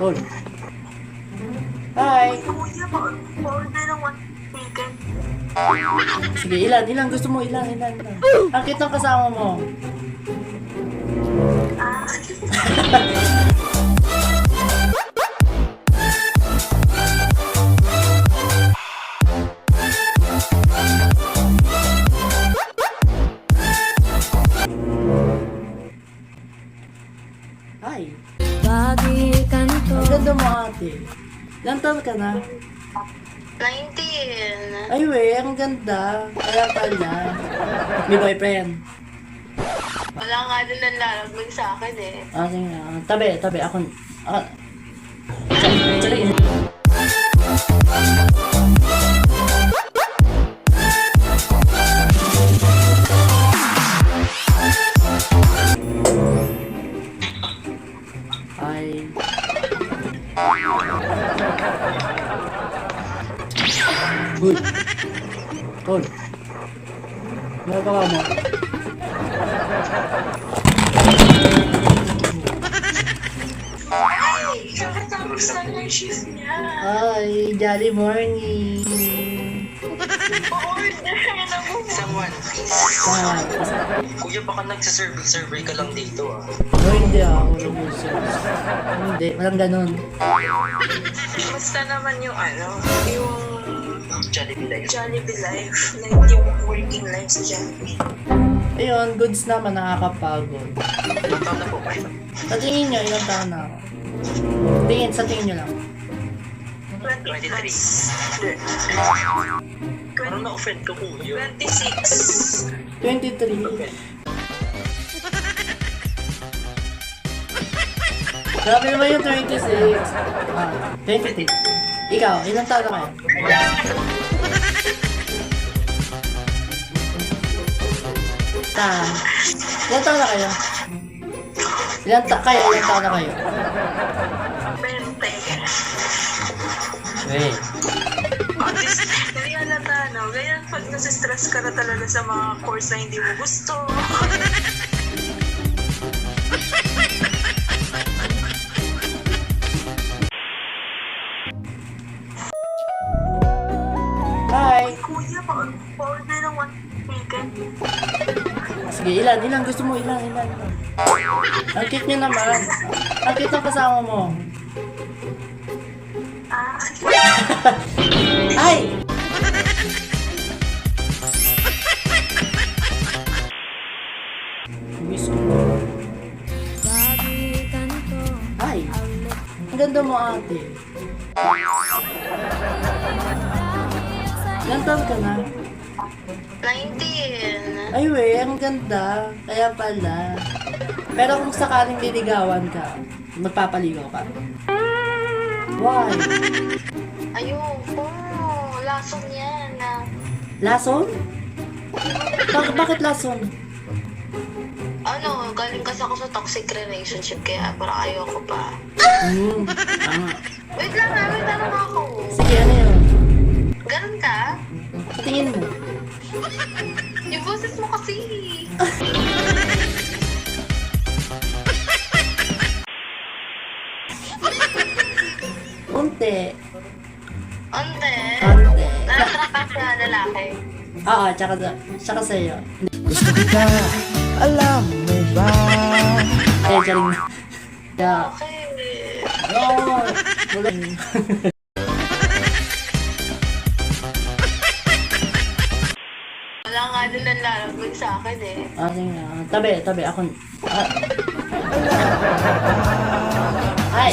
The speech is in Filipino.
Hold. Hi. Kuya, pa-order ng one chicken. Sige, ilan gusto mo? Ilan? Ang cute ng kasama mo. Ah, Hi. Bagikan ko. Ang ganda mo ate. Ilan taon ka na? 19. Ay we, ang ganda. Kaya pala. May boyfriend. Wala nga din ang lalaglag sa akin eh. Sige nga. Tabi. Ako. Tsaka Ay. Good. Hold. Nagawa mo. Ay, kakatapos lang yung shift niya. Ay, jolly morning. Pa-order na mo. Someone, please. Ah, Kuya, baka nagsasurvey ka lang dito ah. hindi ako. Hindi, walang ganun. Basta naman yung yung Jollibee Life. Jollibee life. Like yung working life sa Jollibee. Ayun, goods naman, nakakapagod. Ilang taon na po kayo? Sa tingin nyo, ilang taon na ako? Sa tingin nyo lang. 23. Parang na-offend ka kuya. 26. 23. Grabe naman yung 26. 23. Ikaw, ilang taon na kayo? Ilang taon na kayo? Ilang taon na kayo? 20. Wait. Hindi halata, no? Ganyan pag nasistress ka na talaga sa mga course na hindi mo gusto. Hi. Kuya, pa-order ng one chicken. Sige, ilan gusto mo? Ilan. Ang cute nyo naman. Ang cute ng kasama mo. Ah, Ay! Miss ko. Bagikan ko. Ay! Ang ganda mo ate. Ilang taon ka na? 19. Ay we, ang ganda. Kaya pala. Pero kung sakaling liligawan ka, magpapaligaw ka. Why? Ayoko. Lasong yan. Lason? Bakit lason? Galing kasi ako sa toxic relationship kaya parang ayoko pa. Tama. Wait lang may tanong ako. Sige, ano yun? Ganun ka? Sa tingin mo? Yung boses mo kasi. Unti. Ante. Unti. Nakatrap ka sa lalaki. Oo, tsaka sa'yo. Gusto kita, alam mo ba? Charing. Yeah. Okay. Oo. Wala. Wala nga din ang lalaglag sa akin eh. Sige nga. Tabi. Ako. Ay!